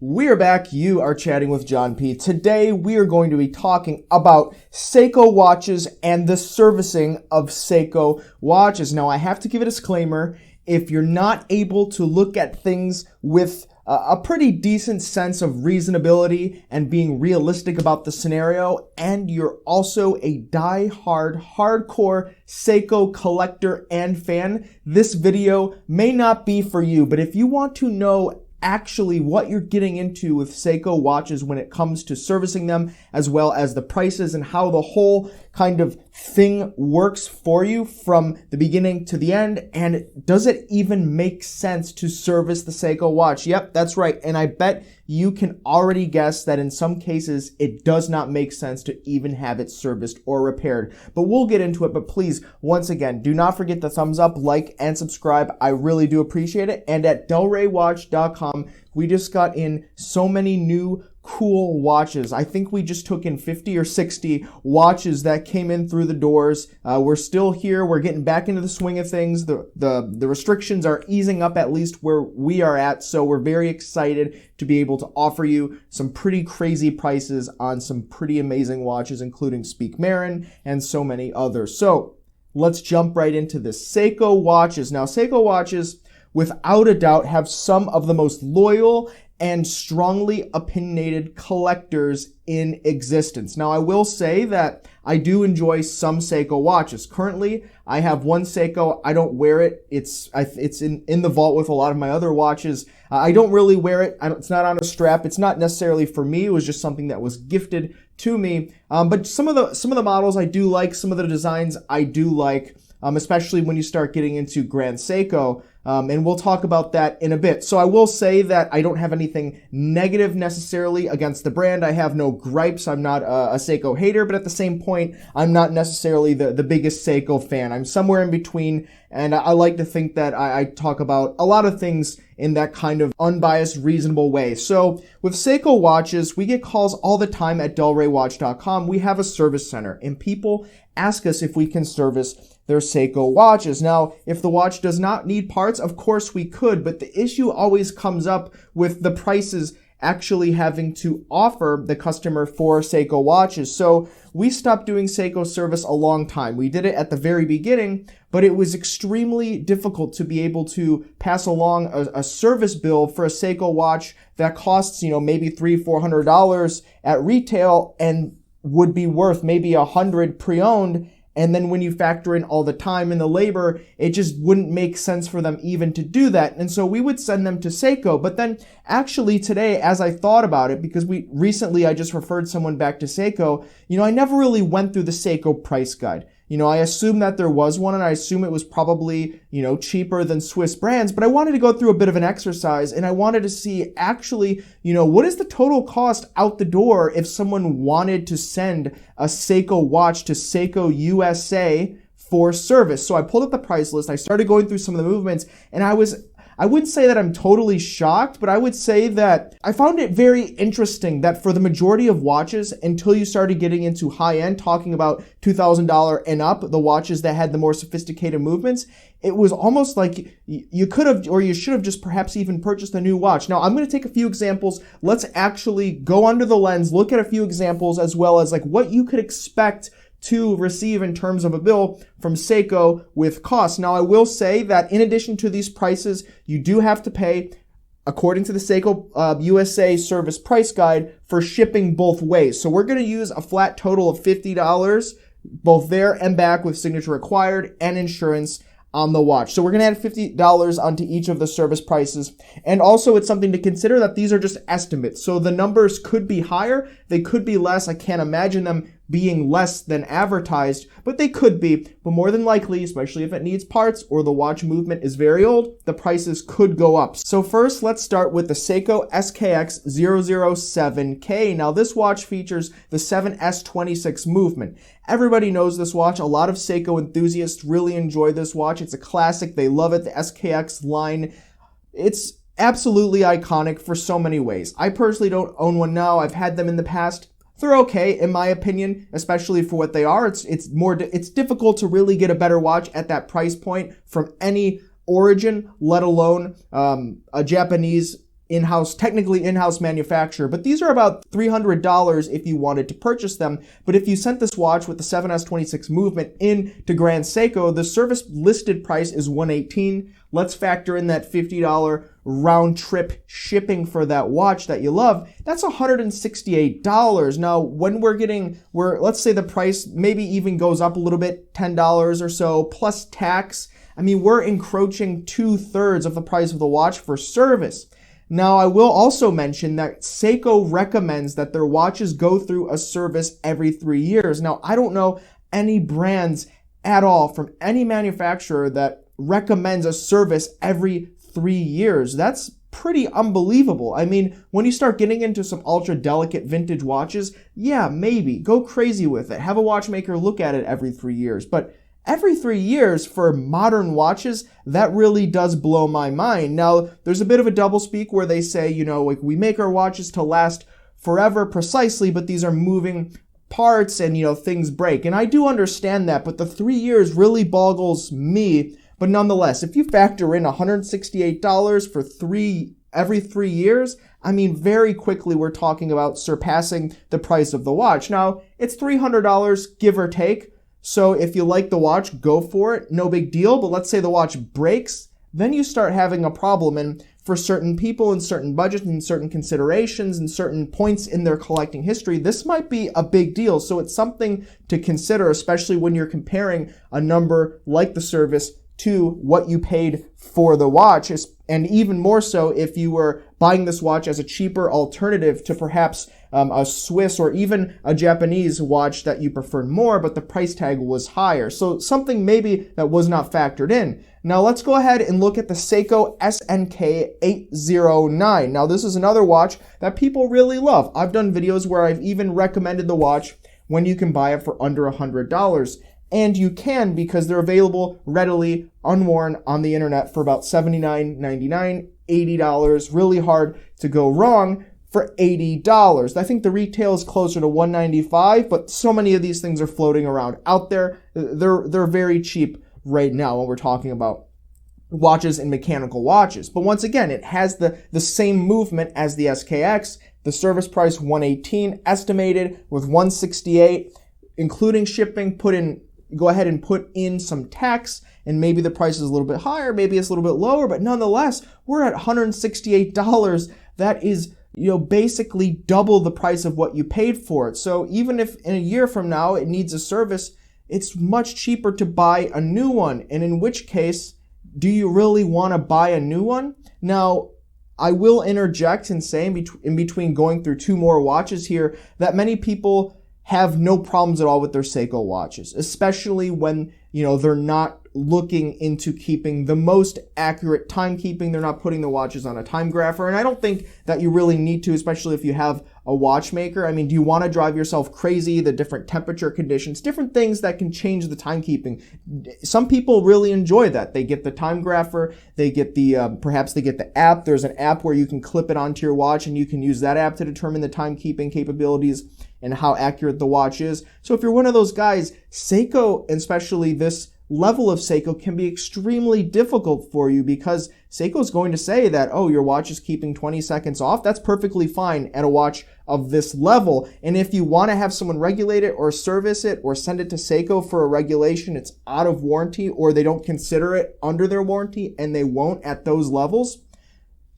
We are back. You are chatting with John P. Today, we are going to be talking about Seiko watches and the servicing of Seiko watches. Now, I have to give a disclaimer. If you're not able to look at things with a pretty decent sense of reasonability and being realistic about the scenario, and you're also a hardcore Seiko collector and fan, this video may not be for you. But if you want to know actually what you're getting into with Seiko watches when it comes to servicing them, as well as the prices and how the whole kind of thing works for you from the beginning to the end, and does it even make sense to service the Seiko watch? Yep, that's right. And I bet you can already guess that in some cases it does not make sense to even have it serviced or repaired. But we'll get into it. But please, once again, do not forget the thumbs up, like, and subscribe. I really do appreciate it. And at delraywatch.com, we just got in so many new cool watches. I think we just took in 50 or 60 watches that came in through the doors. We're still here. We're getting back into the swing of things. The restrictions are easing up, at least where we are at. So we're very excited to be able to offer you some pretty crazy prices on some pretty amazing watches, including Speak Marin and so many others. So let's jump right into this. Seiko watches. Now, Seiko watches, without a doubt, have some of the most loyal and strongly opinionated collectors in existence. Now, I will say that I do enjoy some Seiko watches. Currently, I have one Seiko. I don't wear it. It's in the vault with a lot of my other watches. I don't really wear it. It's not on a strap. It's not necessarily for me. It was just something that was gifted to me. But some of the models I do like. Some of the designs I do like, especially when you start getting into Grand Seiko. And we'll talk about that in a bit. So I will say that I don't have anything negative necessarily against the brand. I have no gripes. I'm not a Seiko hater, but at the same point, I'm not necessarily the biggest Seiko fan. I'm somewhere in between, and I like to think that I talk about a lot of things in that kind of unbiased, reasonable way. So with Seiko watches, we get calls all the time at delraywatch.com. We have a service center, and people ask us if we can service their Seiko watches. Now, if the watch does not need parts, of course we could, but the issue always comes up with the prices actually having to offer the customer for Seiko watches. So we stopped doing Seiko service a long time. We did it at the very beginning, but it was extremely difficult to be able to pass along a service bill for a Seiko watch that costs, maybe $300-400 at retail and would be worth maybe $100 pre-owned. And then when you factor in all the time and the labor, it just wouldn't make sense for them even to do that. And so we would send them to Seiko. But then actually today, as I thought about it, because I just referred someone back to Seiko, I never really went through the Seiko price guide. I assume that there was one, and I assume it was probably, cheaper than Swiss brands, but I wanted to go through a bit of an exercise, and I wanted to see actually, what is the total cost out the door if someone wanted to send a Seiko watch to Seiko USA for service. So I pulled up the price list, I started going through some of the movements, and I wouldn't say that I'm totally shocked, but I would say that I found it very interesting that for the majority of watches, until you started getting into high-end, talking about $2,000 and up, the watches that had the more sophisticated movements, it was almost like you could have, or you should have just perhaps even purchased a new watch. Now, I'm going to take a few examples. Let's actually go under the lens, look at a few examples, as well as like what you could expect to receive in terms of a bill from Seiko with costs. Now, I will say that in addition to these prices, you do have to pay, according to the Seiko USA service price guide, for shipping both ways. So we're going to use a flat total of $50, both there and back, with signature required and insurance on the watch. So we're going to add $50 onto each of the service prices. And also, it's something to consider that these are just estimates. So the numbers could be higher, they could be less. I can't imagine them being less than advertised, but they could be. But more than likely, especially if it needs parts or the watch movement is very old, the prices could go up. So first, let's start with the Seiko SKX07K. Now, this watch features the 7S26 movement. Everybody knows this watch. A lot of Seiko enthusiasts really enjoy this watch. It's a classic. They love it. The SKX line, it's absolutely iconic for so many ways. I personally don't own one now. I've had them in the past. They're okay, in my opinion, especially for what they are. It's difficult to really get a better watch at that price point from any origin, let alone a Japanese in-house, technically in-house manufacturer, but these are about $300 if you wanted to purchase them. But if you sent this watch with the 7S26 movement into Grand Seiko, the service listed price is $118. Let's factor in that $50 round trip shipping for that watch that you love. That's $168. Now, when let's say the price maybe even goes up a little bit, $10 or so, plus tax. I mean, we're encroaching 2/3 of the price of the watch for service. Now, I will also mention that Seiko recommends that their watches go through a service every 3 years. Now, I don't know any brands at all from any manufacturer that recommends a service every 3 years. That's pretty unbelievable. I mean, when you start getting into some ultra delicate vintage watches, yeah, maybe go crazy with it. Have a watchmaker look at it every 3 years. But every 3 years for modern watches, that really does blow my mind. Now, there's a bit of a doublespeak where they say, like we make our watches to last forever precisely, but these are moving parts and, things break. And I do understand that, but the 3 years really boggles me. But nonetheless, if you factor in $168 for every 3 years, I mean, very quickly we're talking about surpassing the price of the watch. Now, it's $300, give or take. So if you like the watch, go for it. No big deal. But let's say the watch breaks, then you start having a problem. And for certain people and certain budgets and certain considerations and certain points in their collecting history, this might be a big deal. So it's something to consider, especially when you're comparing a number like the service to what you paid for the watch, and even more so if you were buying this watch as a cheaper alternative to perhaps a Swiss or even a Japanese watch that you preferred more, but the price tag was higher. So something maybe that was not factored in. Now let's go ahead and look at the Seiko SNK 809. Now this is another watch that people really love. I've done videos where I've even recommended the watch when you can buy it for under $100. And you can, because they're available readily, unworn on the internet for about $79.99, $80. Really hard to go wrong for $80. I think the retail is closer to $195, but so many of these things are floating around out there. They're very cheap right now when we're talking about watches and mechanical watches. But once again, it has the same movement as the SKX. The service price $118, estimated with $168, including shipping. Go ahead and put in some tax, and maybe the price is a little bit higher, maybe it's a little bit lower, but nonetheless, we're at $168. That is, basically double the price of what you paid for it. So even if in a year from now it needs a service, it's much cheaper to buy a new one. And in which case, do you really want to buy a new one? Now, I will interject and say in between going through two more watches here that many people have no problems at all with their Seiko watches, especially when, they're not looking into keeping the most accurate timekeeping. They're not putting the watches on a time grapher. And I don't think that you really need to, especially if you have a watchmaker. I mean, do you want to drive yourself crazy? The different temperature conditions, different things that can change the timekeeping. Some people really enjoy that. They get the time grapher. They get perhaps they get the app. There's an app where you can clip it onto your watch and you can use that app to determine the timekeeping capabilities and how accurate the watch is. So if you're one of those guys, Seiko, especially this level of Seiko, can be extremely difficult for you because Seiko is going to say that, oh, your watch is keeping 20 seconds off. That's perfectly fine at a watch of this level. And if you want to have someone regulate it or service it or send it to Seiko for a regulation, it's out of warranty or they don't consider it under their warranty and they won't at those levels.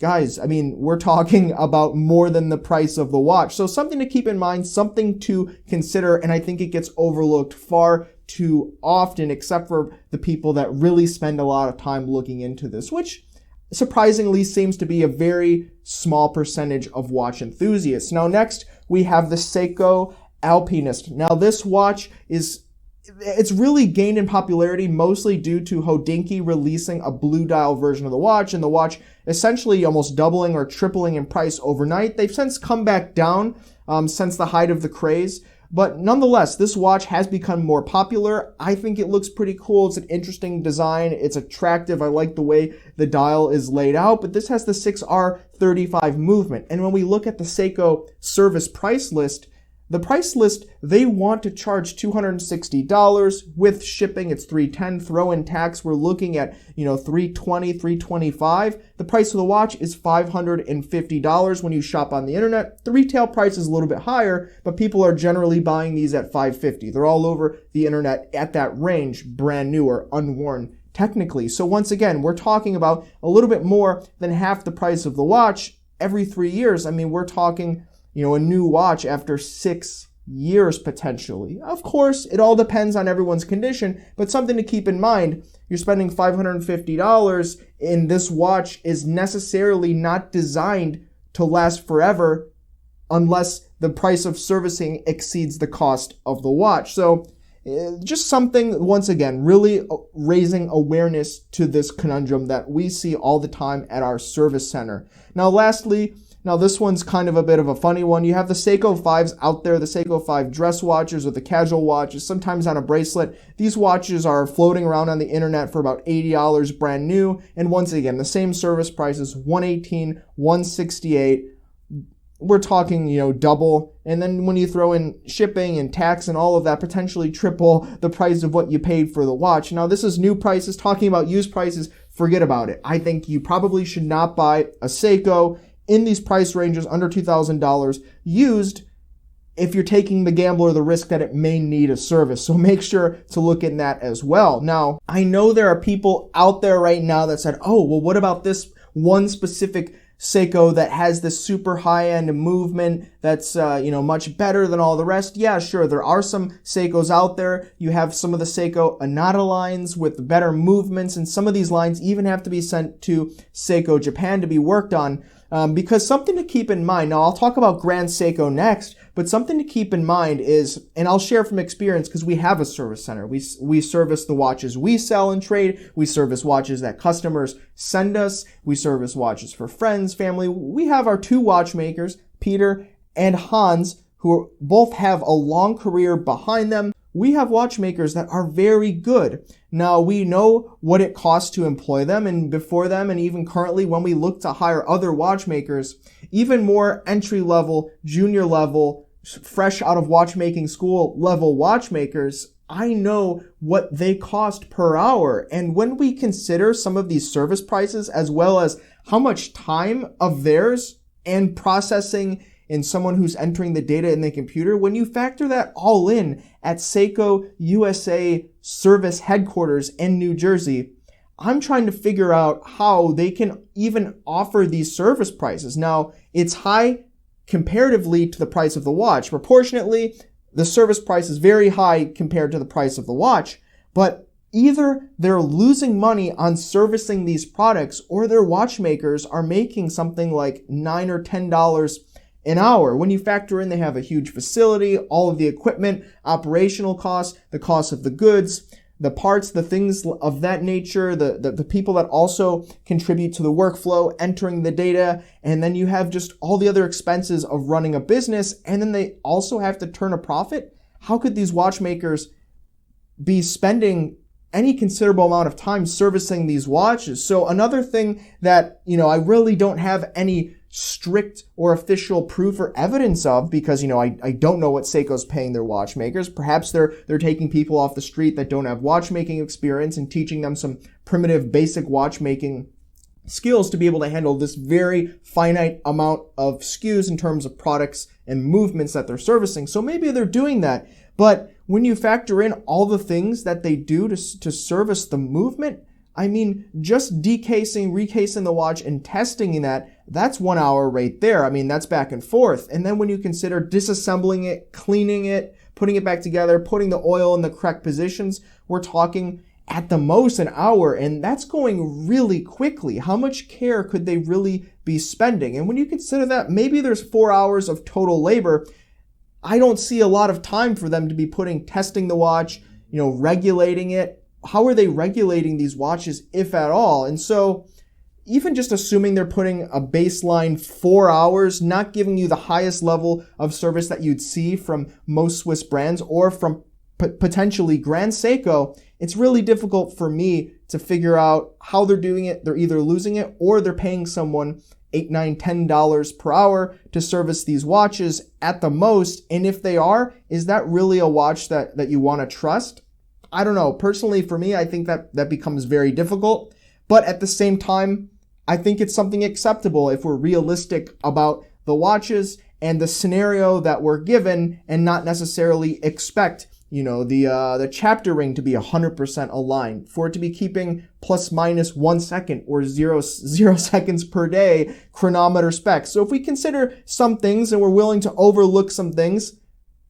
Guys, I mean, we're talking about more than the price of the watch. So something to keep in mind, something to consider, and I think it gets overlooked far too often, except for the people that really spend a lot of time looking into this, which surprisingly seems to be a very small percentage of watch enthusiasts. Now, next, we have the Seiko Al Penis. Now, this watch it's really gained in popularity mostly due to Hodinkee releasing a blue dial version of the watch and the watch essentially almost doubling or tripling in price overnight. They've since come back down since the height of the craze. But nonetheless, this watch has become more popular. I think it looks pretty cool. It's an interesting design. It's attractive. I like the way the dial is laid out. But this has the 6R35 movement. And when we look at the Seiko service price list, The price list, they want to charge $260 with shipping. It's $310. Throw in tax, we're looking at, $320, $325. The price of the watch is $550 when you shop on the internet. The retail price is a little bit higher, but people are generally buying these at $550. They're all over the internet at that range, brand new or unworn technically. So once again, we're talking about a little bit more than half the price of the watch every 3 years. I mean, we're talking a new watch after 6 years potentially. Of course, it all depends on everyone's condition, but something to keep in mind, you're spending $550 in this watch is necessarily not designed to last forever unless the price of servicing exceeds the cost of the watch. So just something, once again, really raising awareness to this conundrum that we see all the time at our service center. Now, lastly, this one's kind of a bit of a funny one. You have the Seiko Fives out there, the Seiko 5 dress watches or the casual watches, sometimes on a bracelet. These watches are floating around on the internet for about $80 brand new. And once again, the same service prices, $118, $168. We're talking, double. And then when you throw in shipping and tax and all of that, potentially triple the price of what you paid for the watch. Now, this is new prices. Talking about used prices, forget about it. I think you probably should not buy a Seiko in these price ranges under $2,000 used if you're taking the gamble or the risk that it may need a service. So make sure to look in that as well. Now, I know there are people out there right now that said, oh, well, what about this one specific Seiko that has this super high-end movement that's, much better than all the rest? Yeah, sure, there are some Seikos out there. You have some of the Seiko Anata lines with better movements, and some of these lines even have to be sent to Seiko Japan to be worked on. Because something to keep in mind, now I'll talk about Grand Seiko next, but something to keep in mind is, and I'll share from experience because we have a service center. We service the watches we sell and trade. We service watches that customers send us. We service watches for friends, family. We have our 2 watchmakers, Peter and Hans, who both have a long career behind them. We have watchmakers that are very good. Now, we know what it costs to employ them, and before them, and even currently when we look to hire other watchmakers, even more entry-level, junior-level, fresh out of watchmaking school level watchmakers, I know what they cost per hour. And when we consider some of these service prices, as well as how much time of theirs and processing in someone who's entering the data in the computer, when you factor that all in at Seiko USA service headquarters in New Jersey, I'm trying to figure out how they can even offer these service prices. Now, it's high comparatively to the price of the watch. Proportionately, the service price is very high compared to the price of the watch, but either they're losing money on servicing these products or their watchmakers are making something like $9 or $10 an hour. When you factor in they have a huge facility, all of the equipment, operational costs, the cost of the goods, the parts, the things of that nature, the people that also contribute to the workflow, entering the data, and then you have just all the other expenses of running a business, and then they also have to turn a profit. How could these watchmakers be spending any considerable amount of time servicing these watches? So another thing that, I really don't have any strict or official proof or evidence of, because I don't know what Seiko's paying their watchmakers. Perhaps they're taking people off the street that don't have watchmaking experience and teaching them some primitive basic watchmaking skills to be able to handle this very finite amount of SKUs in terms of products and movements that they're servicing. So maybe they're doing that, but when you factor in all the things that they do to service the movement, I mean, just decasing, recasing the watch and testing that's 1 hour right there. I mean, that's back and forth. And then when you consider disassembling it, cleaning it, putting it back together, putting the oil in the correct positions, we're talking at the most an hour, and that's going really quickly. How much care could they really be spending? And when you consider that maybe there's 4 hours of total labor, I don't see a lot of time for them to be testing the watch, regulating it. How are they regulating these watches, if at all? And so even just assuming they're putting a baseline 4 hours, not giving you the highest level of service that you'd see from most Swiss brands or from potentially Grand Seiko, it's really difficult for me to figure out how they're doing it. They're either losing it or they're paying someone $8, $9, $10 per hour to service these watches at the most. And if they are, is that really a watch that you want to trust? I don't know. Personally, for me, I think that becomes very difficult. But at the same time, I think it's something acceptable if we're realistic about the watches and the scenario that we're given and not necessarily expect, the chapter ring to be 100% aligned, for it to be keeping plus minus 1 second or zero seconds per day chronometer specs. So if we consider some things and we're willing to overlook some things,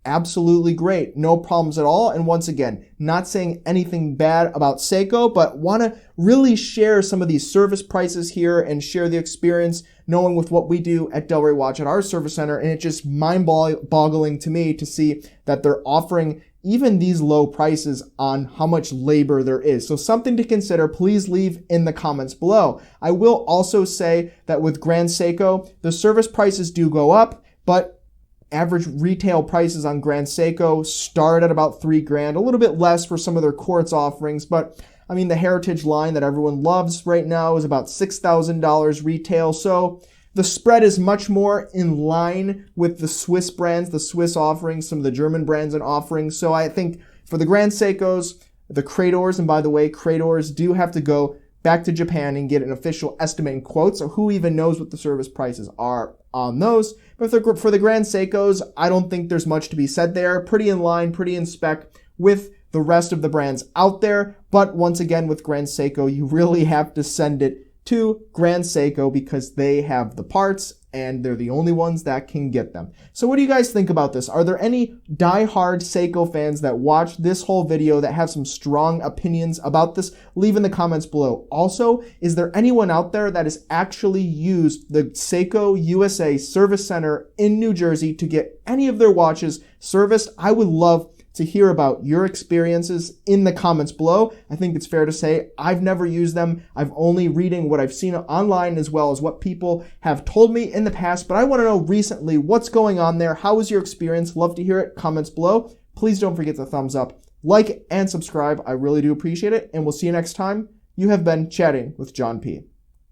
absolutely great. No problems at all. And once again, not saying anything bad about Seiko, but want to really share some of these service prices here and share the experience, knowing with what we do at Delray Watch at our service center. And it's just mind-boggling to me to see that they're offering even these low prices on how much labor there is. So something to consider. Please leave in the comments below. I will also say that with Grand Seiko, the service prices do go up, but average retail prices on Grand Seiko start at about $3,000, a little bit less for some of their quartz offerings. But I mean, the Heritage line that everyone loves right now is about $6,000 retail. So the spread is much more in line with the Swiss brands, the Swiss offerings, some of the German brands and offerings. So I think for the Grand Seikos, the Cradors, and by the way, Cradors do have to go back to Japan and get an official estimate and quote. So who even knows what the service prices are on those? But for the Grand Seikos, I don't think there's much to be said there. Pretty in line, pretty in spec with the rest of the brands out there. But once again, with Grand Seiko, you really have to send it to Grand Seiko because they have the parts and they're the only ones that can get them. So what do you guys think about this? Are there any die-hard Seiko fans that watched this whole video that have some strong opinions about this? Leave in the comments below. Also, is there anyone out there that has actually used the Seiko USA Service Center in New Jersey to get any of their watches serviced? I would love to hear about your experiences in the comments below. I think it's fair to say I've never used them. I've only reading what I've seen online as well as what people have told me in the past, but I want to know recently what's going on there. How was your experience? Love to hear it. Comments below. Please don't forget to thumbs up, like, and subscribe. I really do appreciate it, and we'll see you next time. You have been chatting with John P.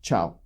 Ciao.